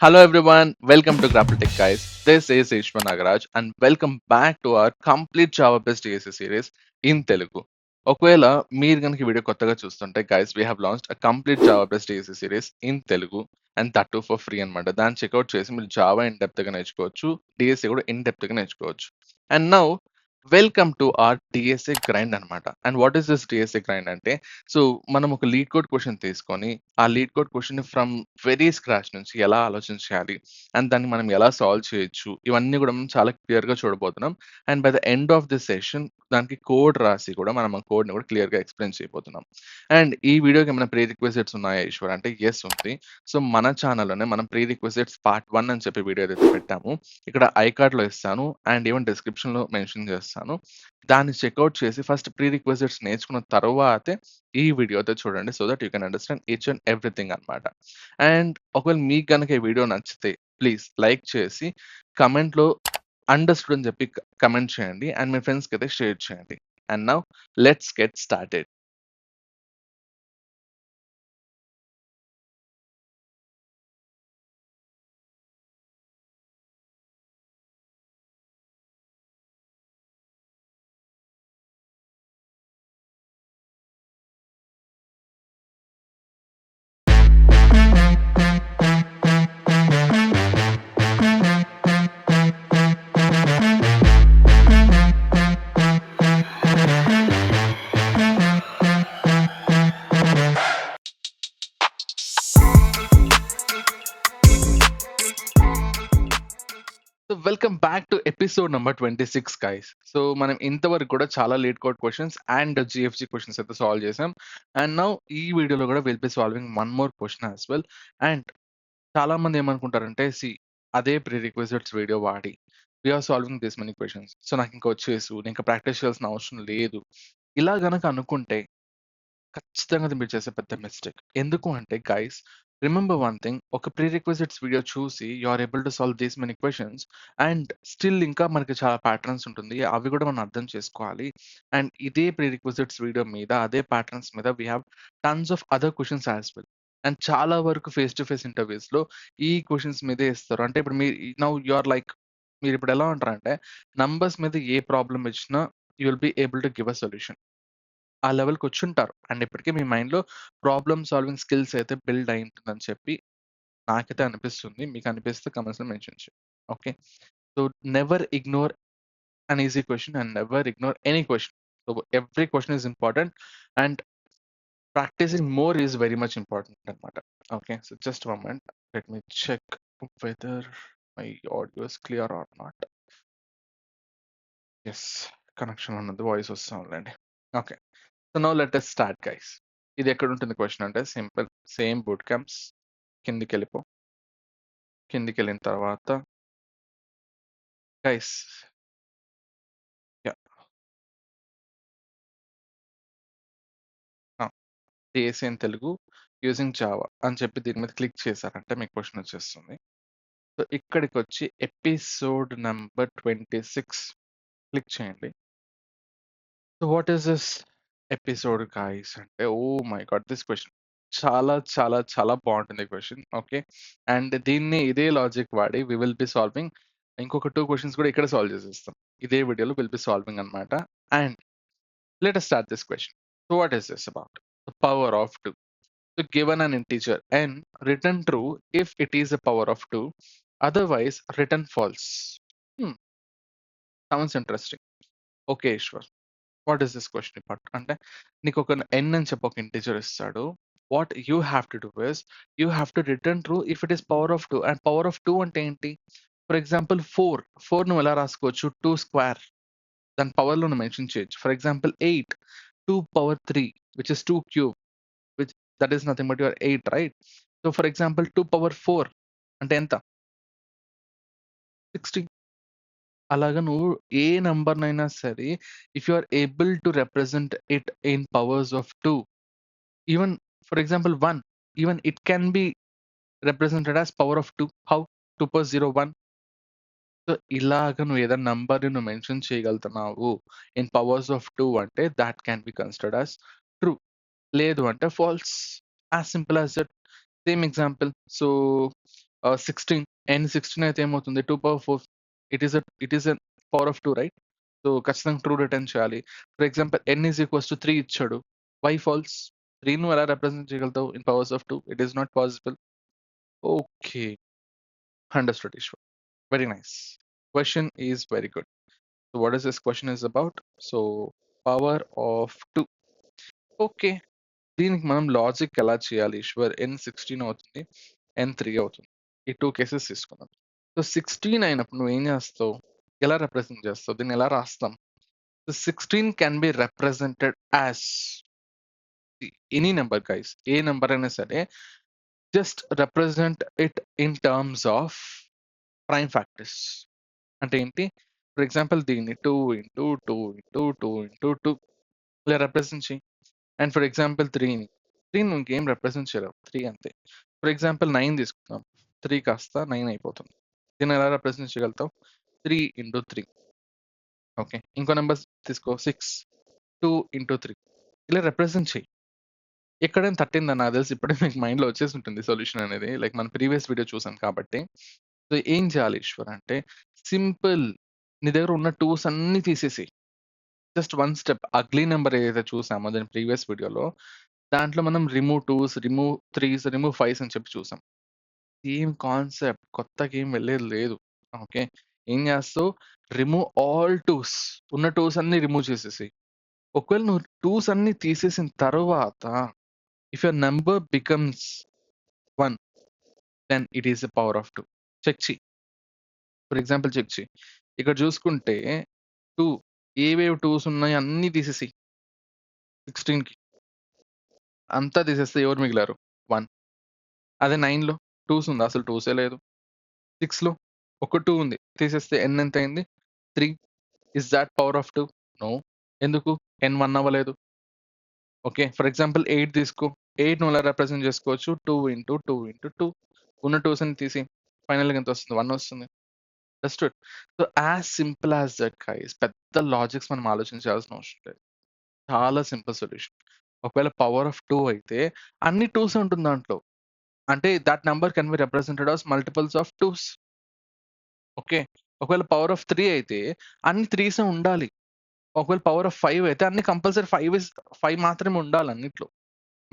Hello everyone, welcome to Grapple Tech guys. This is Ishwan Nagaraj and welcome back to our complete Java based DSA series in Telugu. ఒకవేళ మీరు కనుక ఈ video కొత్తగా చూస్తుంటే guys we have launched a complete Java based DSC series in Telugu and that to for free అనమాట. దాన్ని checkout చేసి మీరు జావా ఇన్ డెప్త్ గా నేర్చుకోవచ్చు, డిఎస్సి కూడా ఇన్ డెప్త్ గా నేర్చుకోవచ్చు. And now welcome to our DSA grind అనమాట. And what is this DSA grind అంటే, సో మనం ఒక లీడ్ కోడ్ క్వశ్చన్ తీసుకొని ఆ LeetCode question from very scratch నుంచి ఎలా ఆలోచించాలి అండ్ దాన్ని మనం ఎలా సాల్వ్ చేయొచ్చు, ఇవన్నీ కూడా మనం చాలా క్లియర్ గా చూడబోతున్నాం. And by the end of this session దానికి కోడ్ రాసి కూడా మనం ఆ కోడ్ ని కూడా క్లియర్ గా ఎక్స్ప్లెయిన్ చేయబోతున్నాం. అండ్ ఈ వీడియోకి ఏమైనా ప్రీ రిక్వెజిట్స్ ఉన్నాయా ఈశ్వర్ అంటే ఎస్ ఉంది. సో మన ఛానల్లోనే మనం ప్రీ రిక్వెజిట్స్ పార్ట్ 1 అని చెప్పి వీడియో ఏదైతే పెట్టాము, ఇక్కడ ఐ కార్డ్ లో ఇస్తాను అండ్ ఈవెన్ డిస్క్రిప్షన్ లో మెన్షన్ చేస్తాను. దాన్ని చెక్అవుట్ చేసి ఫస్ట్ ప్రీ రిక్వెజిట్స్ నేర్చుకున్న తర్వాతే ఈ వీడియో అయితే చూడండి, so that you can understand each and everything అనమాట. అండ్ ఒకవేళ మీకు కనుక ఈ వీడియో నచ్చితే ప్లీజ్ లైక్ చేసి కమెంట్ లో అండర్స్టూడ్ అని చెప్పి కమెంట్ చేయండి అండ్ మీ ఫ్రెండ్స్కి అయితే షేర్ చేయండి. And now let's get started. So welcome back to episode number 26 guys. So మనం ఇంతవరకు కూడా చాలా LeetCode questions and GFG questions అయితే సాల్వ్ చేసాం. అండ్ నౌ ఈ వీడియోలో కూడా will be solving one more question as well. And చాలా మంది ఏమనుకుంటారంటే, అదే ప్రీ రిక్వెజిట్స్ వీడియో వాడి we're solving this many questions, so నాకు ఇంకా వచ్చేసు, నేను ఇంకా ప్రాక్టీస్ చేయాల్సిన అవసరం లేదు, ఇలా గనక అనుకుంటే ఖచ్చితంగా అది మీరు చేసే పెద్ద మిస్టేక్. ఎందుకు అంటే గైస్, రిమెంబర్ వన్ థింగ్, ఒక ప్రీ రిక్వెజిట్స్ వీడియో చూసి you are able to solve these many questions and still ఇంకా మనకి చాలా ప్యాటర్న్స్ ఉంటుంది, అవి కూడా మనం అర్థం చేసుకోవాలి. అండ్ ఇదే ప్రీ రిక్వెజిట్స్ వీడియో మీద అదే ప్యాటర్న్స్ మీద we have tons of other questions as well. And చాలా వరకు ఫేస్ టు ఫేస్ ఇంటర్వ్యూస్ లో ఈ క్వశ్చన్స్ మీదే ఇస్తారు. అంటే ఇప్పుడు మీరు నౌ యు ఆర్ లైక్, మీరు ఇప్పుడు ఎలా ఉంటారంటే, నంబర్స్ మీద ఏ ప్రాబ్లం ఇచ్చినా you will be able to give a solution. ఆ లెవెల్‌కి వచ్చుంటారు. అండ్ ఇప్పటికే మీ మైండ్‌లో ప్రాబ్లమ్ సాల్వింగ్ స్కిల్స్ అయితే బిల్డ్ అయి ఉంటుందని చెప్పి నాకైతే అనిపిస్తుంది. మీకు అనిపిస్తే కామెంట్స్‌లో మెన్షన్ చేయండి. Okay. So never ignore an easy question and never ignore any question. So every question is important and practicing more is very much important అన్నమాట. Okay. So just moment, let me check whether my audio is clear or not. Yes, connection ఉన్నది, voice వస్తా ఉందండి. Okay. So now let us start guys. ఇది ఎక్కడ ఉంటుంది question అంటే, simple, same boot camps, కిందికి వెళ్ళిపో. కిందికి వెళ్ళిన తర్వాత guys, DSC in Telugu using Java అని చెప్పి దీని మీద క్లిక్ చేశారంటే మీకు క్వశ్చన్ వచ్చేస్తుంది. సో ఇక్కడికి వచ్చి ఎపిసోడ్ నెంబర్ 26 క్లిక్ చేయండి. So what is this episode guys అంటే, oh my God, this question చాలా చాలా చాలా బాగుంటుంది క్వశ్చన్. ఓకే. అండ్ దీన్ని ఇదే లాజిక్ వాడి వి విల్ బి సాల్వింగ్ ఇంకొక 2 క్వశ్చన్స్ కూడా ఇక్కడ సాల్వ్ చేసేస్తాం. ఇదే వీడియోలో విల్ బి సాల్వింగ్ అన్నమాట. And let us start this question. So what is this about? The power of 2. So given an integer n, return true if it is a power of 2, otherwise return false. Hmm, sounds interesting. Okay, Ishwar, what is this question part అంటే, నీకు ఒక ఎన్ అని చెప్పి ఒక integer ఇస్తాడు. What you have to do is, you have to return true if it is power of 2. And power of 2 అంటే ఏంటి? For example 4 నువ్వు ఎలా రాసుకోవచ్చు? 2 స్క్వేర్, దాని పవర్ లో నువ్వు మెన్షన్ చేయొచ్చు. For example 8, 2 power 3 which is 2 cube, which that is nothing but your 8, right? So for example 2 power 4 అంటే ఎంత? 16. అలాగా నువ్వు ఏ నంబర్‌నైనా సరే, if you are able to represent it in powers of 2, even for example 1, even it can be represented as power of 2. How? 2 powers 0, 1. So ఇలాగ నువ్వు ఏదైనా నంబర్‌ని నువ్వు మెన్షన్ చేయగలుగుతున్నావు ఇన్ పవర్స్ ఆఫ్ 2 అంటే that can be considered as true. లేదు అంటే false. As simple as that. Same example. So 16 n16 అయితే ఏమవుతుంది 2 power 4 it is a power of 2 right. సో ఖచ్చితంగా ట్రూ రిటర్న్ చేయాలి. For example n is equals to 3 ఇచ్చాడు. Why false? 3 నువ్వు ఎలా రిప్రజెంట్ చేయగలుగుతావు in powers of 2? It is not possible. Okay, understood Eshwar. Very nice. Question is very good. So what is this question is about? So power of 2. Okay, దీనికి మనం logic ఎలా చేయాలి Eshwar? n16 అవుతుంది, n3 అవుతుంది. ఈ 2 కేసెస్ తీసుకుందాం. So 16 అయినప్పుడు నువ్వు ఏం చేస్తావు? ఎలా రిప్రజెంట్ చేస్తావు? దీన్ని ఎలా రాస్తాం? So 16 can be represented as any number guys. A number అయినా సరే just represent it in terms of prime factors. అంటే ఏంటి? ఫర్ ఎగ్జాంపుల్ దీన్ని 2 ఇంటూ 2 ఇంటూ 2 ఇంటూ 2 ఇలా రిప్రజెంట్ చేయి. అండ్ ఫర్ ఎగ్జాంపుల్ 3ని నువ్వు ఇంకేం రిప్రజెంట్ చేయలేవు, 3 అంతే. ఫర్ ఎగ్జాంపుల్ 9 తీసుకుందాం, 3 కాస్త 9 అయిపోతుంది. దీన్ని ఎలా రిప్రజెంట్ చేయగలుగుతావు? 3 ఇంటూ 3. ఓకే, ఇంకో నెంబర్ తీసుకో, 6, 2 ఇంటూ 3 ఇలా రిప్రజెంట్ చేయి. ఎక్కడైనా తట్టిందని నాకు తెలిసి ఇప్పుడే మీకు మైండ్లో వచ్చేసి ఉంటుంది సొల్యూషన్ అనేది. లైక్ మన ప్రీవియస్ వీడియో చూసాం కాబట్టి. సో ఏం చేయాలి ఈశ్వర్ అంటే సింపుల్, నీ దగ్గర ఉన్న టూస్ అన్ని తీసేసి just one step. Ugly number ఏదైతే చూసామో దాని ప్రీవియస్ వీడియోలో, దాంట్లో మనం remove 2s, remove 3s, remove 5s అని చెప్పి చూసాం. సేమ్ కాన్సెప్ట్, కొత్తగా ఏం వెళ్ళేది లేదు. ఓకే, ఏం చేస్తావు? Remove all twos. ఉన్న టూస్ అన్ని రిమూవ్ చేసేసి, ఒకవేళ నువ్వు టూస్ అన్ని తీసేసిన తర్వాత if your number becomes 1, then it is the power of 2. Check చేయి. ఫర్ ఎగ్జాంపుల్ చెక్ చేయి. ఇక్కడ చూసుకుంటే 2 ఏవేవి టూస్ ఉన్నాయి అన్ని తీసేసి 16కి అంతా తీసేస్తే ఎవరు మిగిలారు? 1. అదే 9లో టూస్ ఉందా? అసలు టూసే లేదు. 6లో ఒక 2 ఉంది, తీసేస్తే n ఎంత అయింది? 3. Is that power of 2? No. ఎందుకు? n 1 అవ్వలేదు. ఓకే, ఫర్ ఎగ్జాంపుల్ 8 తీసుకో. 8 నువ్వు ఎలా రిప్రజెంట్ చేసుకోవచ్చు? 2 ఇంటూ 2 ఇంటూ 2. ఉన్న టూస్ అని తీసి ఫైనల్గా ఎంత వస్తుంది? 1 వస్తుంది. Just so as simple as that guys. పెద్ద లాజిక్స్ మనం ఆలోచించాల్సిన అవసరం లేదు. చాలా సింపుల్ సొల్యూషన్. ఒకవేళ పవర్ ఆఫ్ 2 అయితే అన్ని 2s ఉంటుంది దాంట్లో. అంటే that number can be represented as multiples of 2s. Okay, ఒకవేళ పవర్ ఆఫ్ 3 అయితే అన్ని 3s ఉండాలి. ఒకవేళ పవర్ ఆఫ్ 5 అయితే అన్ని కంపల్సరీ 5 మాత్రమే ఉండాలి అన్నిట్లో.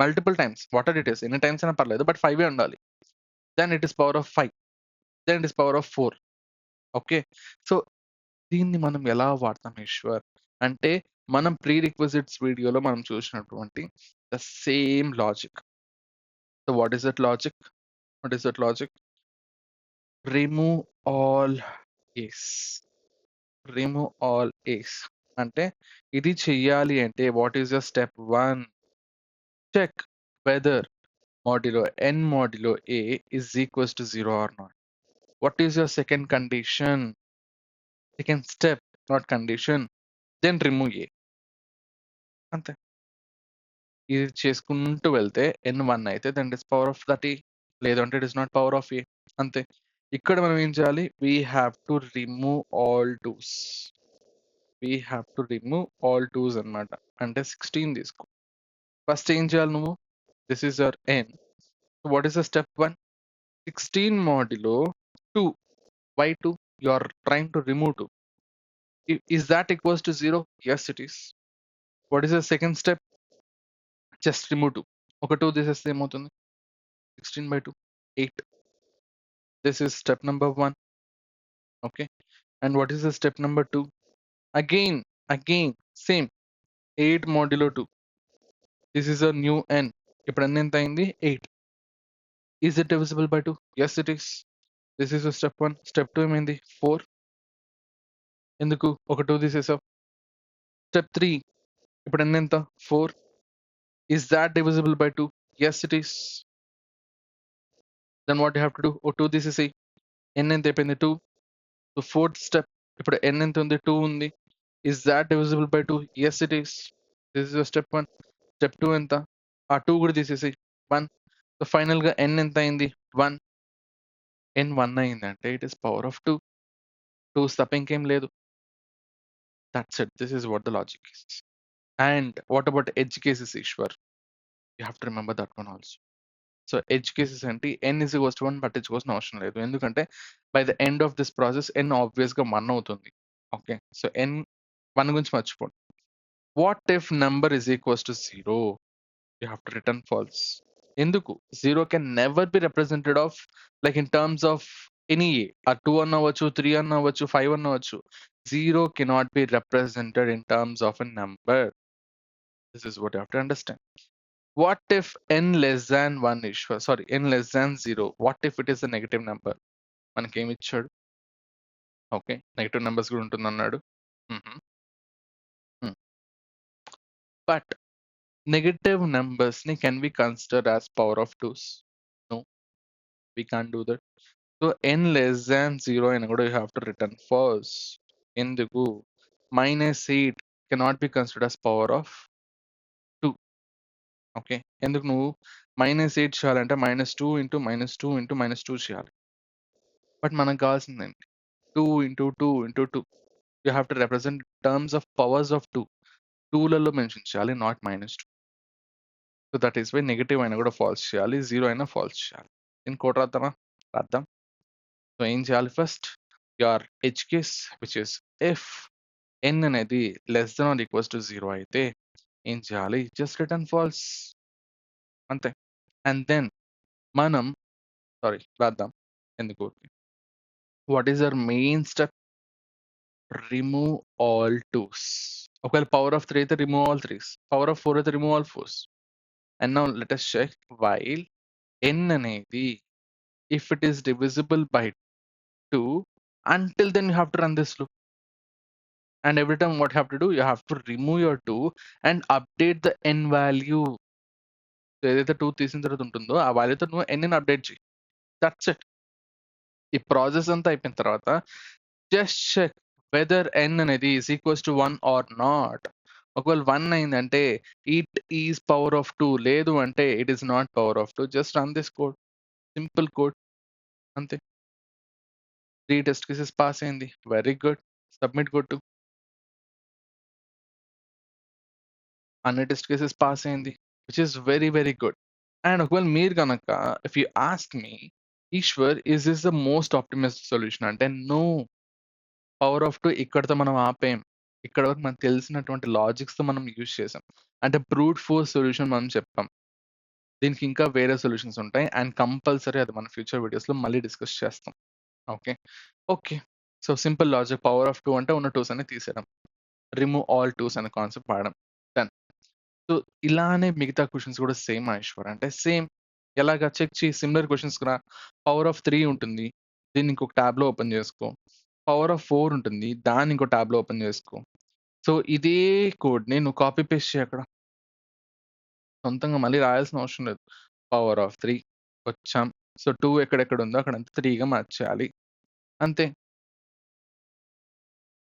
Multiple times what it is, ఎన్ని టైమ్స్ అయినా పర్లేదు, బట్ 5 ఉండాలి. Then it is power of 5, then it is power of 4. Okay, so దీన్ని మనం ఎలా వాడతాం ఈశ్వర్ అంటే, మనం ప్రీ రిక్విజిట్స్ వీడియోలో మనం చూసినటువంటి the same logic. So what is that logic? What is that logic? Remove all A's. Remove all A's అంటే ఇది చెయ్యాలి అంటే what is the step 1? Check whether modulo n modulo a is equals to 0 or not. What is your second condition? Second step, not condition. Then remove a. అంతే. ఇది చేసుకుంటూ వెళ్తే n1 అయితే then it is power of that A, లేదంటే it is not power of A. అంతే. ఇక్కడ మనం ఏం చేయాలి? We have to remove all twos. We have to remove all twos అనమాట. అంటే 16 తీసుకో. ఫస్ట్ ఏం చేయాలి నువ్వు? This is your n. What is the step 1? 16 modulo 2. Why 2? You are trying to remove 2. Is that equals to 0? Yes, it is. What is the second step? Just remove 2. ఒక 2 తీసేస్తే ఏమవుతుంది? 16 by 2, 8. This is step number 1. Okay. And what is the step number 2? Again, same. 8 modulo 2. This is a new n. ఇప్పుడు n ఎంత అయింది? 8. Is it divisible by 2? Yes, it is. This is a step 1. Step 2 ఏమైంది? 4. ఎందుకు? ఒక 2 తీసేసావు. Step 3. ఇప్పుడు n ఎంత? 4. Is that divisible by 2? Yes, it is. Then what you have to do? Oh 2 తీసేసేయి. n ఎంత అయిపోయింది? 2. So fourth step. ఇప్పుడు n ఎంత ఉంది? 2 ఉంది. Is that divisible by 2? Yes, it is. This is your step 1. Step 2 ఎంత? ఆ 2 కూడా తీసేసేయి. 1. So ఫైనల్‌గా n ఎంత అయింది? 1. n 1 అయిందంటే ఇట్ ఈస్ పవర్ ఆఫ్ 2. 2 తప్ప ఇంకేం లేదు. That's it. This is what the logic is. And what about edge cases Eshwar? You have to remember that one also. So edge cases ఏంటి? n ఈజ్ ఈక్వల్స్ టు 1 పట్టించుకోవాల్సిన అవసరం లేదు. ఎందుకంటే by the end of this process n ఆబ్వియస్‌గా 1 అవుతుంది. Okay. So n 1 గురించి మర్చిపోండి. What if number is equals to 0? You have to return false. ఎందుకు? 0 can never be represented of like in terms of any A. 2 అన్న అవ్వచ్చు, 3 అన్న అవ్వచ్చు, 5 అన్న అవ్వచ్చు. 0 cannot be represented in terms of a number. This is what you have to understand. What if n less than 1 Ishwar? Sorry, n less than 0. What if it is a negative number? మనకేమి ఇచ్చాడు? Okay. Negative numbers కూడా ఉంటుందన్నాడు. హుహు. Hmm. But negative నంబర్స్‌ని can we consider as power of 2s? No. We can't do that. So n less than 0 అయినా కూడా you have to return false. ఎందుకు? -8 cannot be considered as power of 2. Okay. ఎందుకు నువ్వు -8 చేయాలంటే -2 into -2 into -2 చేయాలి. But మనకు కావాల్సిందేంటి? 2 into 2 into 2. You have to represent terms of powers of 2. 2లలో మెన్షన్ చేయాలి, not -2. So that is why negative అయినా కూడా ఫాల్స్ చేయాలి, 0 అయినా ఫాల్స్ చేయాలి. దీన్ని కోడ్ రాద్దామా? రాద్దాం. సో ఏం చేయాలి first? Your edge case which is if n అనేది less then or equals to 0 అయితే ఏం చేయాలి? Just return false. అంతే. అండ్ దెన్ మనం రాద్దాం. ఎందుకు ఊరికే. What is our main step? Remove all 2s. ఒకవేళ పవర్ ఆఫ్ 3 అయితే remove all 3s. Power of 4 అయితే remove all 4s. And now let us check while n అనేది if it is divisible by 2 until then you have to run this loop. And every time what you have to do, you have to remove your 2 and update the n value. ఏదైతే 2 తీసిన తర్వాత ఉంటుందో ఆ వాల్యూతో నువ్వు n ని update చేయి. That's it. ఈ process అంతా అయిపోయిన తర్వాత జస్ట్ చెక్ వెదర్ n అనేది is equals to 1 or not. ఒకవేళ 1 అయిందంటే ఇట్ ఈస్ పవర్ ఆఫ్ 2, లేదు అంటే it is not power of 2. Just run this code. Simple code. అంతే. 3 టెస్ట్ కేసెస్ పాస్ అయింది. Very good. సబ్మిట్ కొట్టు. అన్ని టెస్ట్ కేసెస్ పాస్ అయింది. Which is very very good. And ఒకవేళ మీరు కనుక if you ask me, Eshwar is this the most optimistic solution అంటే no. Power of 2 ఇక్కడితో మనం ఆపేయం. ఇక్కడ వరకు మనకు తెలిసినటువంటి లాజిక్స్‌తో మనం యూజ్ చేసాం. అంటే బ్రూట్ ఫోర్స్ సొల్యూషన్ మనం చెప్పాం. దీనికి ఇంకా వేరే సొల్యూషన్స్ ఉంటాయి. అండ్ కంపల్సరీ అది మన ఫ్యూచర్ వీడియోస్‌లో మళ్ళీ డిస్కస్ చేస్తాం. Okay. Okay. So simple logic power of 2 అంటే ఉన్న 2s అన్ని తీసేయడం. రిమూవ్ ఆల్ 2s అనే కాన్సెప్ట్ వాడడం. డన్. సో ఇలానే మిగతా క్వెషన్స్ కూడా సేమ్ మహేశ్వర్. అంటే సేమ్ ఎలాగా చెక్ చేయి సిమిలర్ క్వెషన్స్ కూడా పవర్ ఆఫ్ 3 ఉంటుంది. దీన్ని ఇంకొక ట్యాబ్‌లో ఓపెన్ చేసుకో. పవర్ ఆఫ్ 4 ఉంటుంది. దాన్ని ఇంకో ట్యాబ్‌లో ఓపెన్ చేసుకో. సో ఇదే కోడ్‌ని నువ్వు కాపీ పేస్ట్ చెయి అక్కడ. సొంతంగా మళ్ళీ రాయాల్సిన అవసరం లేదు. పవర్ ఆఫ్ 3 వచ్చాం. సో 2 ఎక్కడెక్కడ ఉందో అక్కడంతా 3గా మార్చేయాలి. అంతే.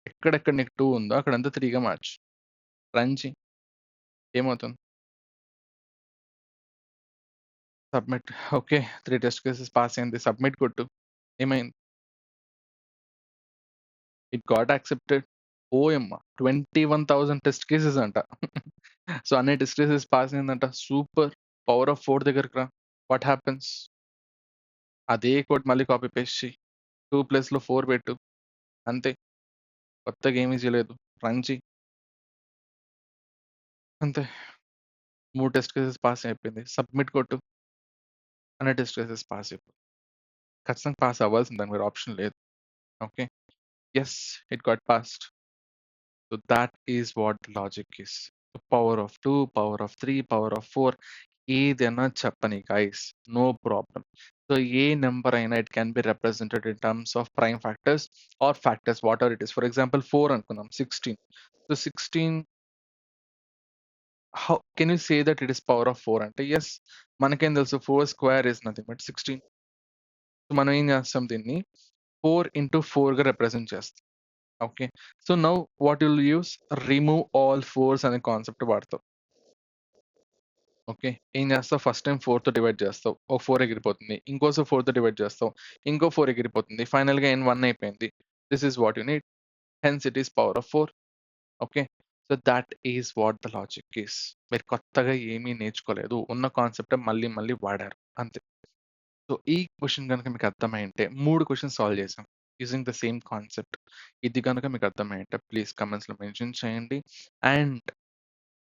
ఎక్కడెక్కడ నీకు 2 ఉందో అక్కడంతా 3గా మార్చు. రన్ చెయి. ఏమవుతుంది? Submit. Okay. 3 test cases pass అయింది. సబ్మిట్ కొట్టు. ఏమైంది? It got accepted. ఓయమ్మ! 21,000 టెస్ట్ కేసెస్ అంట. సో అన్ని టెస్ట్ కేసెస్ పాస్ అయిందంట. సూపర్. పవర్ ఆఫ్ 4 దగ్గరికి రా. What happens? అదే కోడ్ మళ్ళీ కాపీ పేస్ట్ చెయి. 2 ప్లేస్‌లో 4 పెట్టు. అంతే. కొత్తగా ఏమీ చేయలేదు. రన్ చెయి. అంతే. 3 టెస్ట్ కేసెస్ పాస్ అయిపోయింది. సబ్మిట్ కొట్టు. అన్ని టెస్ట్ కేసెస్ పాస్ అయిపోయాయి. ఖచ్చితంగా పాస్ అవ్వాల్సిందే. దానికి వేరే ఆప్షన్ లేదు. Okay. Yes. It got passed. So that is what the logic is. Power of 2, power of 3, power of 4 ఏదైనా చెప్పని గైస్. No problem. సో ఏ నంబర్ అయినా it can be represented in terms of prime factors or factors whatever it is. For example 4 అనుకుందాం. 16. So 16 how can you say that it is power of 4 అంటే yes. మనకేం తెలుసు 4 square is nothing but 16. So మనం ఏం చేస్తాం దీన్ని 4 into 4గా represent చేస్తాం. Okay. So now what you'll use? Remove all 4s అనే కాన్సెప్ట్ వాడతావు. ఓకే. ఏం చేస్తావు? ఫస్ట్ టైమ్ 4తో డివైడ్ చేస్తావు. ఒక 4 ఎగిరిపోతుంది. ఇంకోసారి 4తో డివైడ్ చేస్తావు. ఇంకో 4 ఎగిరిపోతుంది. ఫైనల్‌గా n 1 అయిపోయింది. This is what you need. Hence it is power of 4. Okay. So that is what the logic is. మీరు కొత్తగా ఏమీ నేర్చుకోలేదు. ఉన్న కాన్సెప్టే మళ్ళీ మళ్ళీ వాడారు. అంతే. సో, ఈ క్వెషన్ గనుక మీకు అర్థమైయుంటే 3 క్వెషన్స్ సాల్వ్ చేసాం. Using the same concept. ఇది గనుక మీకు అర్థమైయుంటే ప్లీజ్ కామెంట్స్‌లో మెన్షన్ చేయండి. అండ్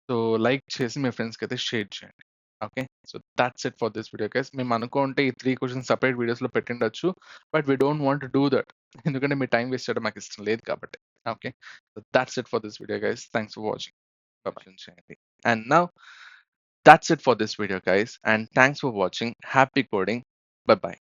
సో, లైక్ చేసి మీ ఫ్రెండ్స్‌కైతే షేర్ చేయండి. Okay. So, that's it for this video guys. మేము అనుకుంటే ఈ 3 క్వెషన్స్ సెపరేట్ వీడియోస్‌లో పెట్టిండొచ్చు. But we don't want to do that. ఎందుకంటే మీ టైమ్ వేస్ట్ చేయడం మాకిష్టం లేదు కాబట్టి. Okay. So, that's it for this video guys. Thanks for watching. By చేయండి. And now that's it for this video guys and thanks for watching. Happy coding. Bye bye.